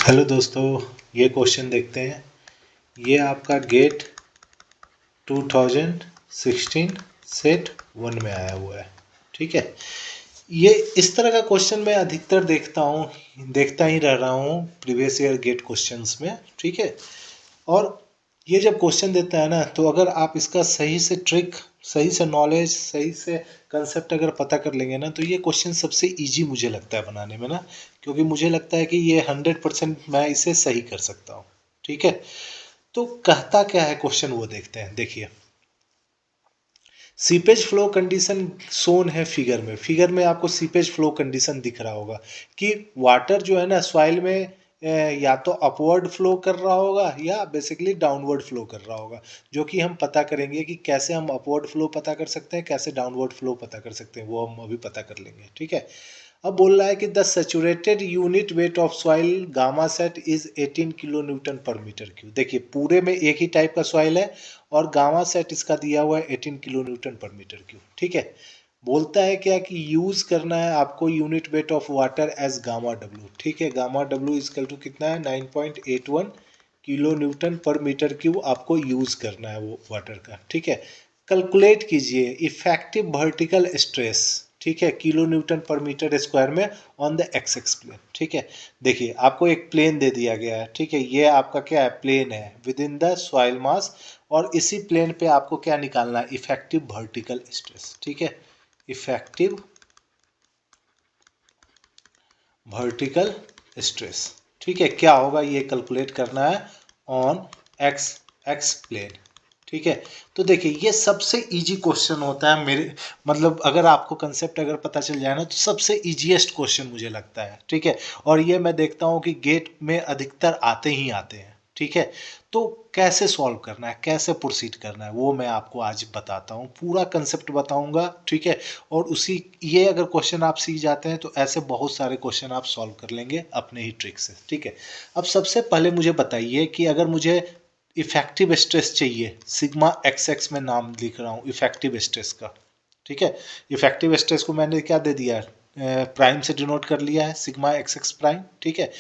Hello दोस्तों, ये question देखते हैं। ये आपका गेट 2016 सेट 1 में आया हुआ है। ठीक है, ये इस तरह का क्वेश्चन मैं अधिकतर देखता ही रह रहा हूँ प्रीवियस ईयर गेट क्वेश्चंस में। ठीक है, और ये जब क्वेश्चन देता है ना, तो अगर आप इसका सही से ट्रिक, सही से नॉलेज, सही से कंसेप्ट अगर पता कर लेंगे ना, तो ये क्वेश्चन सबसे इजी मुझे लगता है बनाने में ना, क्योंकि मुझे लगता है कि ये 100% मैं इसे सही कर सकता हूँ। ठीक है, तो कहता क्या है क्वेश्चन वो देखते हैं। देखिए, सीपेज फ्लो कंडीशन सोन है फिगर में आपको सीपेज फ्लो कंडीशन दिख रहा होगा कि वाटर जो है ना सॉइल में या तो अपवर्ड फ्लो कर रहा होगा या बेसिकली डाउनवर्ड फ्लो कर रहा होगा, जो कि हम पता करेंगे कि कैसे हम अपवर्ड फ्लो पता कर सकते हैं, कैसे डाउनवर्ड फ्लो पता कर सकते हैं, वो हम अभी पता कर लेंगे। ठीक है, अब बोल रहा है कि the saturated unit weight of soil gamma sat is 18 kilo newton per metre cube. देखिए, पूरे में एक ही टाइप का सॉइल है और गामा सेट इसका दिया हुआ है 18 kilo newton per metre cube. ठीक है, बोलता है क्या कि यूज करना है आपको unit weight of water as gamma W. ठीक है, गामा डब्ल्यू इजकल टू कितना है, 9.81 kilo newton per metre cube आपको यूज करना है वो वाटर का। ठीक है, कैलकुलेट कीजिए इफेक्टिव वर्टिकल स्ट्रेस। ठीक है, kilo newton per metre square में on the X X plane. ठीक है, देखिए आपको एक प्लेन दे दिया गया है। ठीक है, ये आपका क्या है, प्लेन है विद इन द सॉइल मास, और इसी प्लेन पे आपको क्या निकालना है, इफेक्टिव वर्टिकल स्ट्रेस। ठीक है, इफेक्टिव वर्टिकल स्ट्रेस। ठीक है, क्या होगा ये कैलकुलेट करना है ऑन एक्स एक्स प्लेन। ठीक है, तो देखिए ये सबसे इजी क्वेश्चन होता है मेरे, मतलब अगर आपको कंसेप्ट अगर पता चल जाए ना, तो सबसे इजीएस्ट क्वेश्चन मुझे लगता है। ठीक है, और ये मैं देखता हूँ कि गेट में अधिकतर आते ही आते हैं। ठीक है, तो कैसे सॉल्व करना है, कैसे प्रोसीड करना है, वो मैं आपको आज बताता हूँ, पूरा कंसेप्ट बताऊंगा। ठीक है, और उसी ये अगर क्वेश्चन आप सीख जाते हैं तो ऐसे बहुत सारे क्वेश्चन आप सॉल्व कर लेंगे अपने ही ट्रिक से। ठीक है, अब सबसे पहले मुझे बताइए कि अगर मुझे इफेक्टिव स्ट्रेस चाहिए, सिग्मा एक्स एक्स में नाम लिख रहा हूँ इफेक्टिव स्ट्रेस का। ठीक है, इफेक्टिव स्ट्रेस को मैंने क्या दे दिया है, प्राइम से डिनोट कर लिया है, सिग्मा एक्स एक्स प्राइम। ठीक है,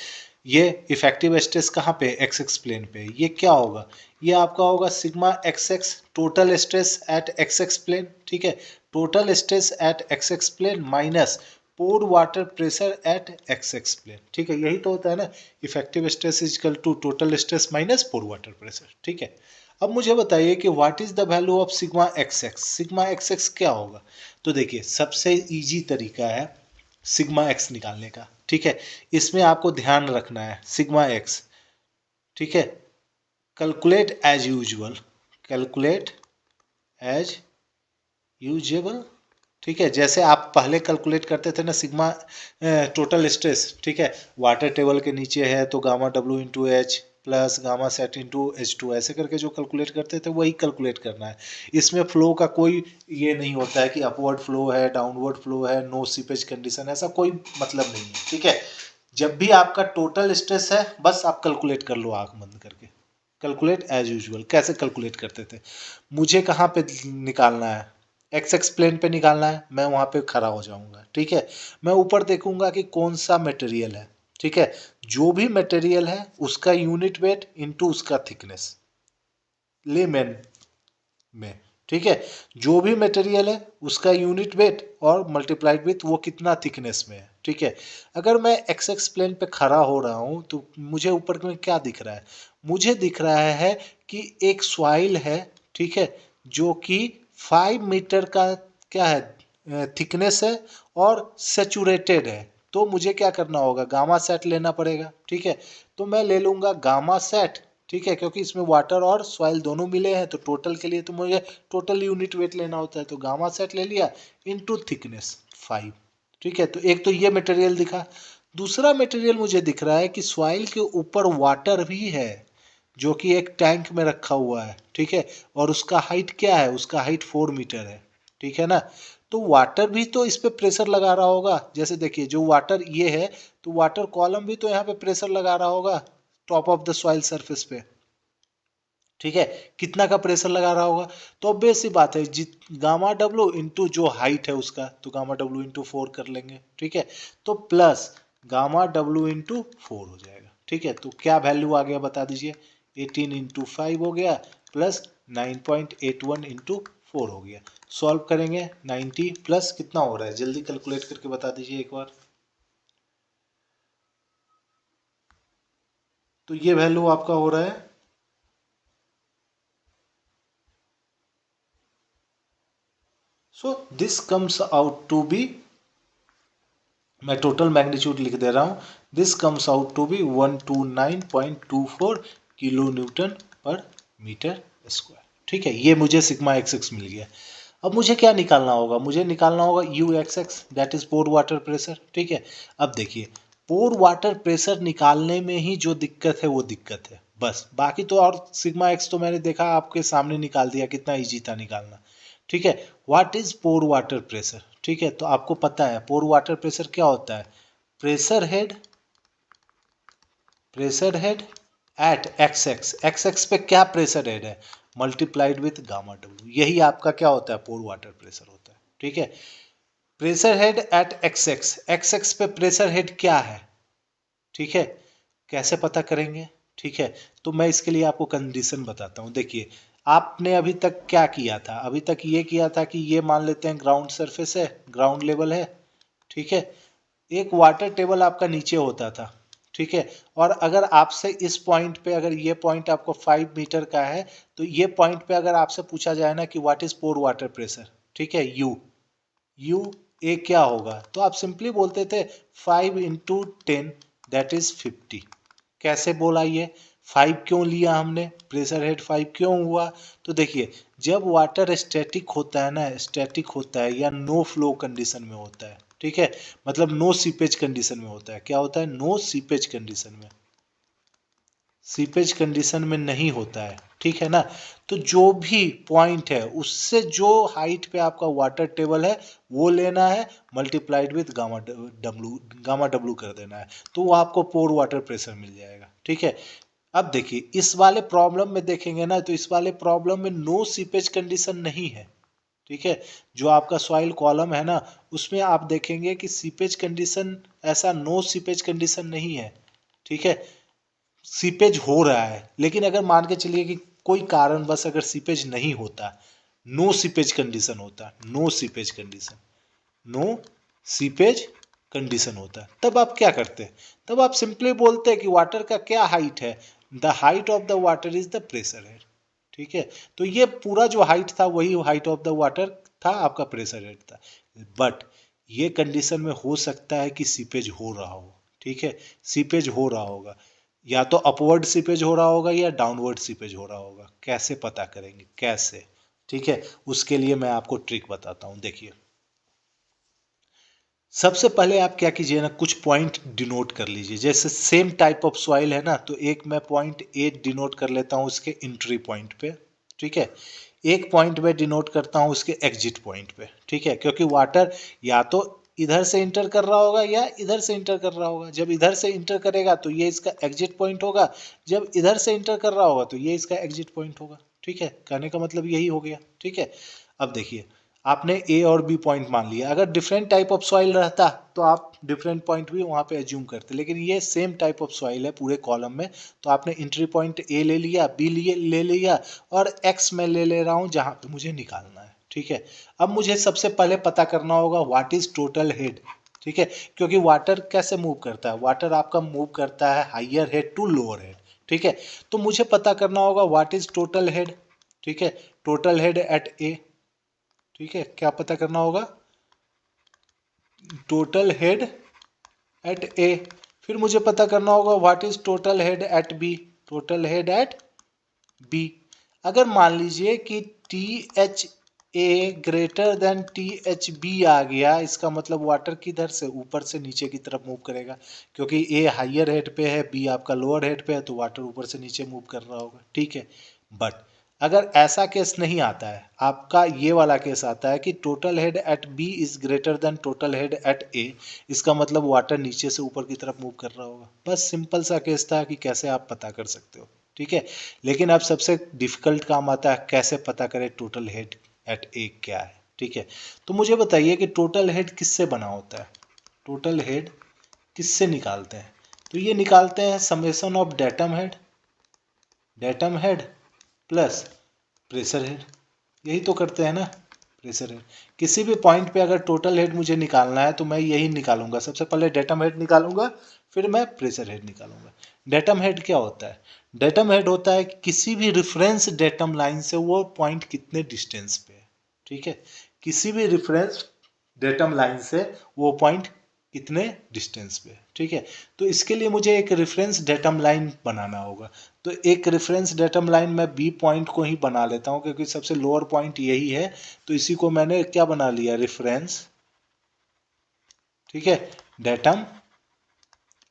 ये इफेक्टिव स्ट्रेस कहाँ पे, एक्स एक्स प्लेन पे। ये क्या होगा, ये आपका होगा sigma X X total stress at X X plane. ठीक है, total stress at X X plane minus pore water pressure at X X plane. ठीक है, यही तो होता है ना, effective stress is equal to total stress minus pore water pressure. ठीक है, अब मुझे बताइए कि what is the value of sigma X X. Sigma X X क्या होगा, तो देखिए सबसे इजी तरीका है सिग्मा एक्स निकालने का। ठीक है, इसमें आपको ध्यान रखना है सिग्मा एक्स। ठीक है, calculate as usual, calculate as usual. ठीक है, जैसे आप पहले कैलकुलेट करते थे ना सिग्मा टोटल स्ट्रेस। ठीक है, वाटर टेबल के नीचे है तो gamma W into H plus gamma sat into H two, ऐसे करके जो कैलकुलेट करते थे वही कैलकुलेट करना है। इसमें फ्लो का कोई ये नहीं होता है कि अपवर्ड फ्लो है, डाउनवर्ड फ्लो है, नो सीपेज कंडीशन, ऐसा कोई मतलब नहीं है। ठीक है, जब भी आपका टोटल स्ट्रेस है बस आप कैलकुलेट कर लो आंख बंद करके। कैलकुलेट एज यूजुअल कैसे कैलकुलेट करते थे, मुझे कहाँ पे निकालना है, एक्स एक्स प्लेन पे निकालना है, मैं वहाँ पे खड़ा हो जाऊँगा। ठीक है, मैं ऊपर देखूंगा कि कौन सा मटेरियल है। ठीक है, जो भी मटेरियल है उसका यूनिट वेट इनटू उसका थिकनेस लेमेन में। ठीक है, जो भी मटेरियल है उसका यूनिट वेट और मल्टीप्लाइड विथ वो कितना थिकनेस में है। ठीक है, अगर मैं एक्स एक्स प्लेन पे खड़ा हो रहा हूँ तो मुझे ऊपर में क्या दिख रहा है, मुझे दिख रहा है कि एक सॉइल है। ठीक है, जो कि 5 मीटर का क्या है, थिकनेस है और सेचुरेटेड है। तो मुझे क्या करना होगा, गामा सेट लेना पड़ेगा। ठीक है, तो मैं ले लूँगा गामा सेट। ठीक है, क्योंकि इसमें वाटर और सॉइल दोनों मिले हैं, तो टोटल के लिए तो मुझे टोटल यूनिट वेट लेना होता है, तो गामा सेट ले लिया इनटू थिकनेस 5। ठीक है, तो एक तो ये मटेरियल दिखा, दूसरा मटेरियल मुझे दिख रहा है कि सॉइल के ऊपर वाटर भी है, जो कि एक टैंक में रखा हुआ है। ठीक है, और उसका हाइट क्या है, उसका हाइट 4 मीटर है। ठीक है ना, तो वाटर भी तो इस पे प्रेशर लगा रहा होगा। जैसे देखिए जो वाटर ये है, तो वाटर कॉलम भी तो यहाँ पे प्रेशर लगा रहा होगा top of the soil surface पे। ठीक है, कितना का प्रेशर लगा रहा होगा, तो ऑब्वियस सी बात है गामा डब्ल्यू इंटू जो हाइट है उसका, तो गामा डब्ल्यू इंटू 4 कर लेंगे। ठीक है, तो प्लस गामा डब्ल्यू इंटू 4 हो जाएगा। ठीक है, तो क्या वैल्यू आ गया बता दीजिए, 18 इंटू 5 हो गया प्लस 9.81 इंटू 4 हो गया। सॉल्व करेंगे 90 प्लस कितना हो रहा है, जल्दी कैलकुलेट करके बता दीजिए एक बार। तो ये वैल्यू आपका हो रहा है so this comes out to be, मैं टोटल मैग्नीट्यूड लिख दे रहा हूं, this comes out to be 129.24 kilo newton per metre square. ठीक है, ये मुझे सिग्मा XX मिल गया। अब मुझे क्या निकालना होगा, मुझे निकालना होगा UXX, that is pore water pressure. ठीक है, अब देखिए पोर वाटर प्रेशर निकालने में ही जो दिक्कत है वो दिक्कत है बस, बाकी तो और सिग्मा एक्स तो मैंने देखा आपके सामने निकाल दिया, कितना इजी था निकालना। ठीक है, what is pore water pressure. ठीक है, तो आपको पता है पोर वाटर प्रेशर क्या होता है, pressure head at X x पे क्या प्रेशर हेड है मल्टीप्लाइड विथ गामा डब्ल्यू, यही आपका क्या होता है पोर वाटर प्रेशर होता है। ठीक है, pressure head at X x पे प्रेशर हेड क्या है। ठीक है, कैसे पता करेंगे। ठीक है, तो मैं इसके लिए आपको कंडीशन बताता हूं। देखिए आपने अभी तक क्या किया था, अभी तक ये किया था कि ये मान लेते हैं ग्राउंड सरफेस है, ग्राउंड लेवल है। ठीक है, एक वाटर टेबल आपका नीचे होता था। ठीक है, और अगर आपसे इस पॉइंट पे, अगर ये पॉइंट आपको 5 मीटर का है, तो ये पॉइंट पे अगर आपसे पूछा जाए ना कि what is pore water pressure, ठीक है, यू ए क्या होगा, तो आप सिंपली बोलते थे 5 इंटू 10 दैट इज 50। कैसे बोला ये, 5 क्यों लिया हमने, प्रेशर हेड 5 क्यों हुआ, तो देखिए जब वाटर स्टैटिक होता है ना, स्टैटिक होता है या नो फ्लो कंडीशन में होता है, ठीक है, मतलब नो सीपेज कंडीशन में होता है, क्या होता है, नो सीपेज कंडीशन में, सीपेज कंडीशन में नहीं होता है। ठीक है ना, तो जो भी पॉइंट है उससे जो हाइट पे आपका वाटर टेबल है वो लेना है, मल्टीप्लाइड विथ गामा डब्लू कर देना है, तो वो आपको पोर वाटर प्रेशर मिल जाएगा। ठीक है, अब देखिए इस वाले प्रॉब्लम में देखेंगे ना, तो इस वाले प्रॉब्लम में नो सीपेज कंडीशन नहीं है। ठीक है, जो आपका सॉइल कॉलम है ना उसमें आप देखेंगे कि सीपेज कंडीशन, ऐसा नो सीपेज कंडीशन नहीं है। ठीक है, सीपेज हो रहा है, लेकिन अगर मान के चलिए कि कोई कारण बस अगर सीपेज नहीं होता, नो सीपेज कंडीशन होता, no seepage condition, no seepage condition होता है, तब आप क्या करते हैं, तब आप सिंपली बोलते हैं कि वाटर का क्या हाइट है, the height of the water is the pressure head. ठीक है, तो ये पूरा जो हाइट था वही हाइट ऑफ द वाटर था, आपका प्रेशर हेड था। बट ये कंडीशन में हो सकता है कि सीपेज हो रहा हो। ठीक है, सीपेज हो रहा होगा, या तो अपवर्ड सीपेज हो रहा होगा या डाउनवर्ड सीपेज हो रहा होगा, कैसे पता करेंगे, कैसे। ठीक है, उसके लिए मैं आपको ट्रिक बताता हूं, देखिए सबसे पहले आप क्या कीजिए ना, कुछ पॉइंट डिनोट कर लीजिए, जैसे सेम टाइप ऑफ सॉइल है ना, तो एक मैं पॉइंट ए डिनोट कर लेता हूँ उसके एंट्री पॉइंट पे। ठीक है, एक पॉइंट में डिनोट करता हूँ उसके एग्जिट पॉइंट पे। ठीक है, क्योंकि वाटर या तो इधर से इंटर कर रहा होगा या इधर से इंटर कर रहा होगा, जब इधर से इंटर करेगा तो ये इसका एग्जिट पॉइंट होगा, जब इधर से इंटर कर रहा होगा तो ये इसका एग्जिट पॉइंट होगा। ठीक है, कहने का मतलब यही हो गया। ठीक है, अब देखिए आपने ए और बी पॉइंट मान लिया, अगर डिफरेंट टाइप ऑफ सॉइल रहता तो आप डिफरेंट पॉइंट भी वहाँ पे एज्यूम करते, लेकिन ये सेम टाइप ऑफ सॉइल है पूरे कॉलम में, तो आपने एंट्री पॉइंट ए ले लिया, बी लिए ले लिया, और एक्स में ले रहा हूँ जहाँ पे मुझे निकालना है। ठीक है, अब मुझे सबसे पहले पता करना होगा व्हाट इज टोटल हेड। ठीक है, क्योंकि वाटर कैसे मूव करता है, वाटर आपका मूव करता है higher head to lower head. ठीक है, तो मुझे पता करना होगा व्हाट इज टोटल हेड। ठीक है, टोटल हेड एट ए। ठीक है, क्या पता करना होगा, टोटल हेड एट ए। फिर मुझे पता करना होगा what is total head at B, total head at B. अगर मान लीजिए कि T H A greater than T H B आ गया, इसका मतलब वाटर किधर से, ऊपर से नीचे की तरफ मूव करेगा, क्योंकि ए हाइयर हेड पे है, बी आपका लोअर हेड पे है, तो वाटर ऊपर से नीचे मूव कर रहा होगा। ठीक है, बट अगर ऐसा केस नहीं आता है, आपका ये वाला केस आता है कि total head at B is greater than total head at A, इसका मतलब वाटर नीचे से ऊपर की तरफ मूव कर रहा होगा। बस सिंपल सा केस था कि कैसे आप पता कर सकते हो। ठीक है, लेकिन अब सबसे डिफिकल्ट काम आता है, कैसे पता करें टोटल हेड एट ए क्या है। ठीक है, तो मुझे बताइए कि टोटल हेड किससे बना होता है, टोटल हेड किससे निकालते हैं। तो ये निकालते हैं summation of datum head plus pressure head, यही तो करते हैं ना, प्रेशर हेड। किसी भी पॉइंट पे अगर टोटल हेड मुझे निकालना है तो मैं यही निकालूंगा, सबसे पहले डेटम हेड निकालूंगा, फिर मैं प्रेशर हेड निकालूंगा। डेटम हेड क्या होता है? डेटम हेड होता है किसी भी रिफरेंस डेटम लाइन से वो पॉइंट कितने डिस्टेंस पे है, ठीक है, किसी भी रिफरेंस डेटम लाइन से वो पॉइंट कितने डिस्टेंस पे, ठीक है। तो इसके लिए मुझे एक रेफरेंस डेटम लाइन बनाना होगा। तो एक रेफरेंस डेटम लाइन मैं बी पॉइंट को ही बना लेता हूँ क्योंकि सबसे लोअर पॉइंट यही है, तो इसी को मैंने क्या बना लिया, रेफरेंस, ठीक है, डेटम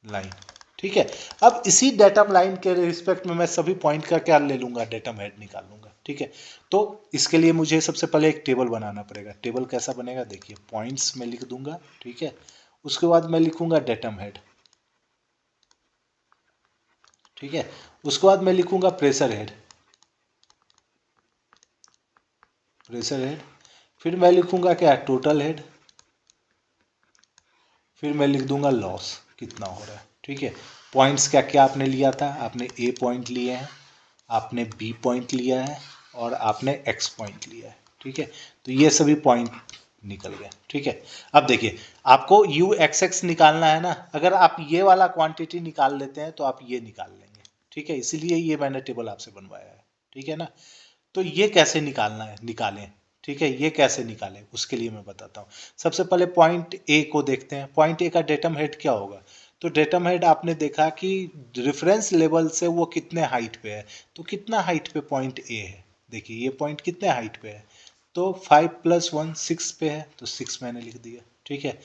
लाइन, ठीक है। अब इसी डेटम लाइन के रिस्पेक्ट में मैं सभी पॉइंट का क्या ले लूंगा, डेटम हेड निकाल लूंगा, ठीक है। तो इसके लिए मुझे सबसे पहले एक टेबल बनाना पड़ेगा। टेबल कैसा बनेगा, देखिए, पॉइंट्स में लिख दूंगा, ठीक है। उसके बाद मैं लिखूंगा डेटम हेड, ठीक है। उसके बाद मैं लिखूंगा प्रेशर हेड, फिर मैं लिखूंगा क्या, टोटल हेड, फिर मैं लिख दूंगा लॉस कितना हो रहा है, ठीक है। पॉइंट्स क्या क्या आपने लिया था, आपने ए पॉइंट लिए हैं, आपने बी पॉइंट लिया है और आपने एक्स पॉइंट लिया है, ठीक है। तो ये सभी पॉइंट निकल गए, ठीक है। अब देखिए, आपको यू एक्स एक्स निकालना है ना, अगर आप ये वाला क्वांटिटी निकाल लेते हैं तो आप ये निकाल लेंगे, ठीक है। इसीलिए ये मैंने टेबल आपसे बनवाया है, ठीक है ना। तो ये कैसे निकालना है, निकालें, ठीक है। ये कैसे निकालें उसके लिए मैं बताता हूँ। सबसे पहले पॉइंट ए को देखते हैं। पॉइंट ए का डेटम हेड क्या होगा, तो डेटम हेड आपने देखा कि रेफरेंस लेवल से वो कितने हाइट पे है, तो कितना हाइट पे पॉइंट ए है, देखिए ये पॉइंट कितने हाइट पे है, तो 5 + 1 6 पे है, तो 6 मैंने लिख दिया, ठीक है।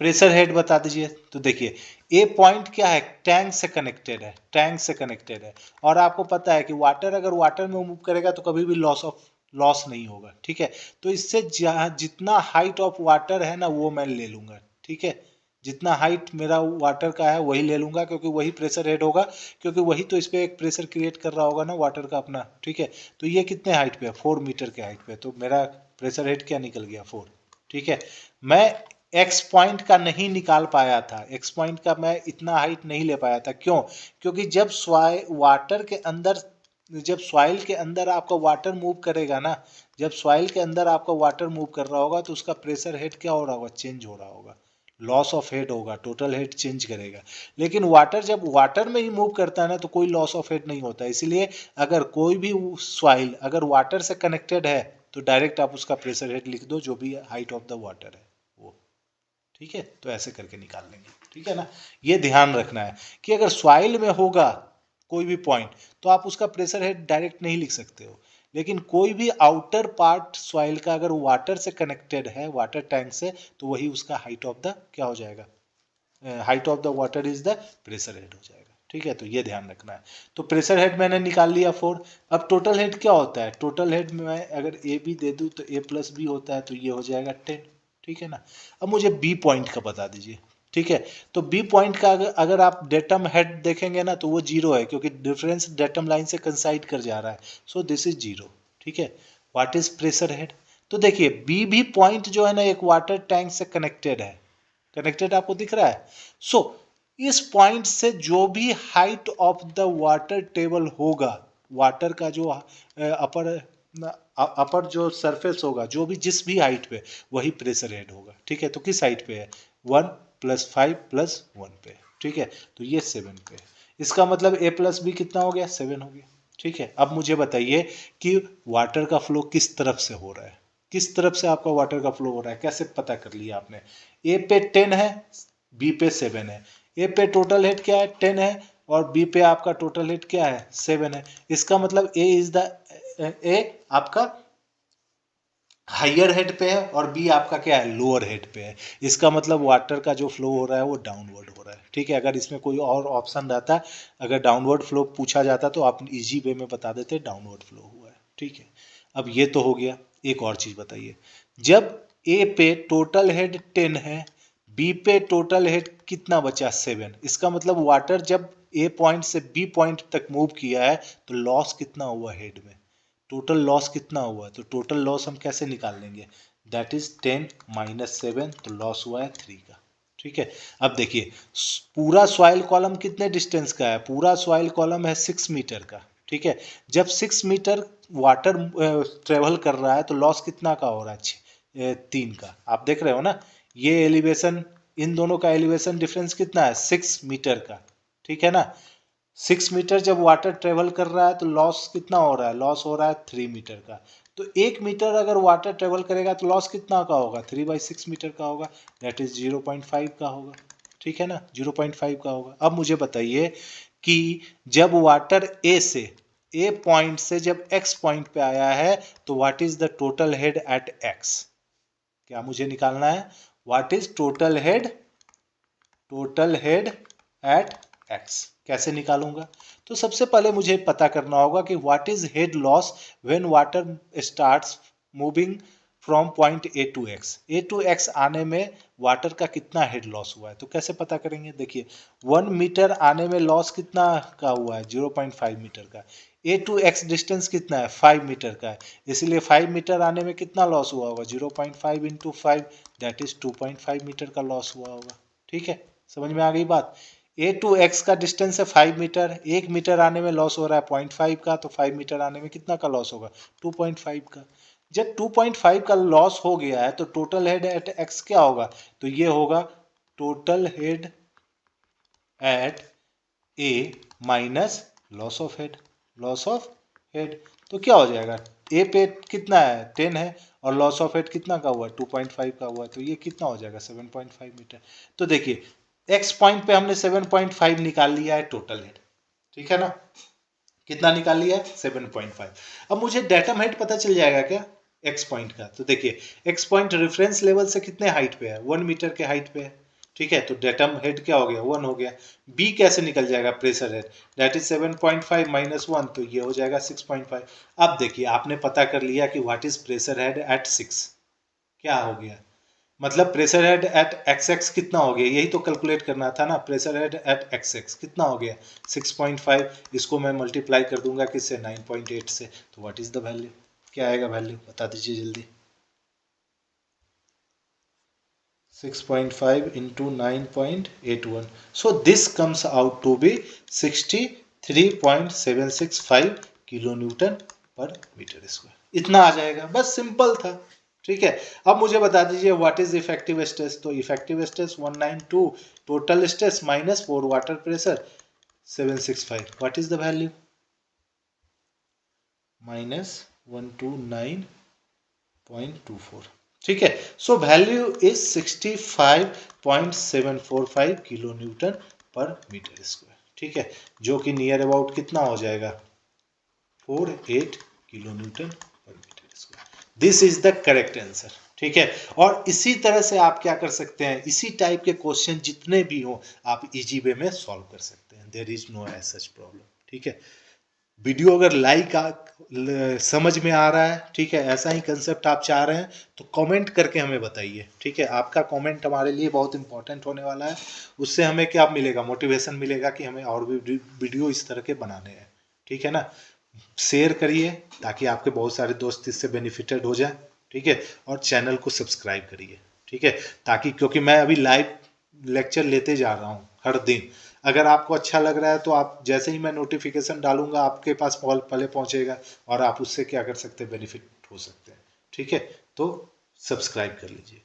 प्रेशर हेड बता दीजिए, तो देखिए ए पॉइंट क्या है, टैंक से कनेक्टेड है, टैंक से कनेक्टेड है। और आपको पता है कि वाटर अगर वाटर में मूव करेगा तो कभी भी लॉस नहीं होगा, ठीक है। तो इससे जितना हाइट ऑफ वाटर है ना वो मैं ले लूंगा, ठीक है। जितना हाइट मेरा वाटर का है वही ले लूंगा क्योंकि वही प्रेशर हेड होगा, क्योंकि वही तो इस पर एक प्रेशर क्रिएट कर रहा होगा ना वाटर का अपना, ठीक है। तो ये कितने हाइट पे है, 4 मीटर के हाइट पे, तो मेरा प्रेशर हेड क्या निकल गया, 4, ठीक है। मैं एक्स पॉइंट का नहीं निकाल पाया था, एक्स पॉइंट का मैं इतना हाइट नहीं ले पाया था, क्यों, क्योंकि जब वाटर के अंदर, जब सॉइल के अंदर आपका वाटर मूव करेगा ना, जब सॉइल के अंदर आपका वाटर मूव कर रहा होगा तो उसका प्रेशर हेड क्या हो रहा होगा, चेंज हो रहा होगा, लॉस ऑफ हेड होगा, टोटल हेड चेंज करेगा। लेकिन वाटर जब वाटर में ही मूव करता है ना तो कोई लॉस ऑफ हेड नहीं होता। इसलिए अगर कोई भी सॉइल अगर वाटर से कनेक्टेड है तो डायरेक्ट आप उसका प्रेशर हेड लिख दो जो भी हाइट ऑफ द वाटर है वो, ठीक है। तो ऐसे करके निकाल लेंगे, ठीक है ना। ये ध्यान रखना है कि अगर सॉइल में होगा कोई भी पॉइंट तो आप उसका प्रेशर हेड डायरेक्ट नहीं लिख सकते हो, लेकिन कोई भी आउटर पार्ट सॉइल का अगर वाटर से कनेक्टेड है, वाटर टैंक से, तो वही उसका हाइट ऑफ द क्या हो जाएगा, height of the water is the pressure head हो जाएगा, ठीक है। तो ये ध्यान रखना है। तो प्रेशर हेड मैंने निकाल लिया 4। अब टोटल हेड क्या होता है, टोटल हेड में मैं अगर ए बी दे दूं तो ए + बी होता है, तो ये हो जाएगा 10, ठीक है ना। अब मुझे बी पॉइंट का बता दीजिए, ठीक है। तो बी पॉइंट का अगर आप डेटम हेड देखेंगे ना तो वो 0 है क्योंकि डिफरेंस डेटम लाइन से कंसाइड कर जा रहा है, सो दिस इज 0, ठीक है। व्हाट इज प्रेशर हेड, तो देखिए बी भी पॉइंट जो है ना एक वाटर टैंक से कनेक्टेड है, कनेक्टेड आपको दिख रहा है। सो इस पॉइंट से जो भी height of the water table होगा, वाटर का जो अपर अपर जो सरफेस होगा, जो भी जिस भी हाइट पे, वही प्रेशर हेड होगा, ठीक है। तो किस हाइट पे है, 1 + 5 + 1 पे, ठीक है। तो ये 7 पे है। इसका मतलब a + b कितना हो गया, 7 हो गया, ठीक है। अब मुझे बताइए कि वाटर का फ्लो किस तरफ से हो रहा है, किस तरफ से आपका वाटर का फ्लो हो रहा है, कैसे पता कर लिया आपने, ए पे 10 है, बी पे 7 है। ए पे टोटल हेड क्या है, 10 है, और बी पे आपका टोटल हेड क्या है, 7 है। इसका मतलब ए इज द ए आपका हाइयर हेड पे है और बी आपका क्या है, लोअर हेड पे है। इसका मतलब वाटर का जो फ्लो हो रहा है वो डाउनवर्ड हो रहा है, ठीक है। अगर इसमें कोई और ऑप्शन रहता, अगर डाउनवर्ड फ्लो पूछा जाता तो आप इजी वे में बता देते डाउनवर्ड फ्लो हुआ है, ठीक है। अब ये तो हो गया। एक और चीज बताइए, जब ए पे टोटल हेड 10 है, बी पे टोटल हेड कितना बचा, 7, इसका मतलब वाटर जब ए पॉइंट से बी पॉइंट तक मूव किया है तो लॉस कितना हुआ हेड में, टोटल लॉस कितना हुआ है, तो टोटल लॉस हम कैसे निकाल लेंगे, दैट इज 10 - 7, तो लॉस हुआ है 3 का, ठीक है। अब देखिए पूरा सॉइल कॉलम कितने डिस्टेंस का है, पूरा सॉइल कॉलम है 6 मीटर का, ठीक है। जब 6 मीटर वाटर ट्रेवल कर रहा है तो लॉस कितना का हो रहा है, 3 का। आप देख रहे हो ना, ये एलिवेशन, इन दोनों का एलिवेशन डिफरेंस कितना है, 6 मीटर का, ठीक है ना। 6 मीटर जब वाटर ट्रेवल कर रहा है तो लॉस कितना हो रहा है, लॉस हो रहा है 3 मीटर का। तो 1 मीटर अगर वाटर ट्रेवल करेगा तो लॉस कितना का होगा, 3/6 मीटर का होगा, दैट इज 0.5 का होगा, ठीक है ना, 0.5 का होगा। अब मुझे बताइए कि जब वाटर ए पॉइंट से जब एक्स पॉइंट पे आया है तो what is the total head eight x, क्या मुझे निकालना है, what is total head eight x. कैसे निकालूंगा, तो सबसे पहले मुझे पता करना होगा कि what is head loss when water starts moving from point A to X आने में वाटर का कितना हेड लॉस हुआ है। तो कैसे पता करेंगे, देखिए 1 मीटर आने में लॉस कितना का हुआ है, 0.5 मीटर का। ए टू एक्स डिस्टेंस कितना है, 5 मीटर का है, इसलिए 5 मीटर आने में कितना लॉस हुआ होगा, 0.5 इंटू 5, दैट इज 2.5 मीटर का लॉस हुआ होगा, ठीक है। समझ में आ गई बात। ए टू एक्स का डिस्टेंस है 5 मीटर, 1 मीटर आने में लॉस हो रहा है 0.5 का, तो 5 मीटर आने में कितना का लॉस होगा, 2.5 का। जब 2.5 का लॉस हो गया है तो टोटल हेड एट एक्स क्या होगा, तो ये होगा total head at A minus loss of head, तो क्या हो जाएगा, ए पे कितना है 10 है और लॉस ऑफ हेड कितना का हुआ है 2.5 का हुआ है, तो ये कितना हो जाएगा 7.5 मीटर। तो देखिए एक्स पॉइंट पे हमने 7.5 निकाल लिया है टोटल हेड, ठीक है ना, कितना निकाल लिया है 7.5। अब मुझे डेटम हेड पता चल जाएगा क्या एक्स पॉइंट का, तो देखिए एक्स पॉइंट रेफरेंस लेवल से कितने हाइट पे है, 1 मीटर के हाइट पे है, ठीक है। तो डेटम हेड क्या हो गया, 1 हो गया। बी कैसे निकल जाएगा, pressure head, that is 7.5 minus 1, तो ये हो जाएगा 6.5। अब देखिए आपने पता कर लिया कि what is pressure head at 6, क्या हो गया, मतलब pressure head at X x कितना हो गया, यही तो कैलकुलेट करना था ना, pressure head at X x कितना हो गया 6.5, इसको मैं मल्टीप्लाई कर दूंगा किससे 9.8 से, तो व्हाट इज द वैल्यू, क्या आएगा वैल्यू बता दीजिए जल्दी, 6.5 into 9.81, so this comes out to be 63.765 kilo newton per metre square, इतना आ जाएगा, बस सिंपल था, ठीक है। अब मुझे बता दीजिए व्हाट इज इफेक्टिव स्ट्रेस, तो effective stress 192, total stress minus 4 water pressure 765, what is the value, -129.24, ठीक है। So value is 65.745 kilo newton per metre square, ठीक है, जो कि नियर अबाउट कितना हो जाएगा 48 kilo newton per metre square. This is the correct answer, ठीक है। और इसी तरह से आप क्या कर सकते हैं, इसी टाइप के क्वेश्चन जितने भी हो आप इजी वे में सॉल्व कर सकते हैं, there is no as such problem, ठीक है। वीडियो अगर समझ में आ रहा है, ठीक है, ऐसा ही कंसेप्ट आप चाह रहे हैं तो कमेंट करके हमें बताइए, ठीक है। आपका कमेंट हमारे लिए बहुत इंपॉर्टेंट होने वाला है, उससे हमें क्या मिलेगा, मोटिवेशन मिलेगा कि हमें और भी वीडियो इस तरह के बनाने हैं, ठीक है ना। शेयर करिए ताकि आपके बहुत सारे दोस्त इससे बेनिफिटेड हो जाए, ठीक है। और चैनल को सब्सक्राइब करिए, ठीक है, ताकि क्योंकि मैं अभी लाइव लेक्चर लेते जा रहा हूँ हर दिन, अगर आपको अच्छा लग रहा है तो आप जैसे ही मैं नोटिफिकेशन डालूंगा आपके पास पहले पहुंचेगा और आप उससे क्या कर सकते हैं, बेनिफिट हो सकते हैं, ठीक है। तो सब्सक्राइब कर लीजिए।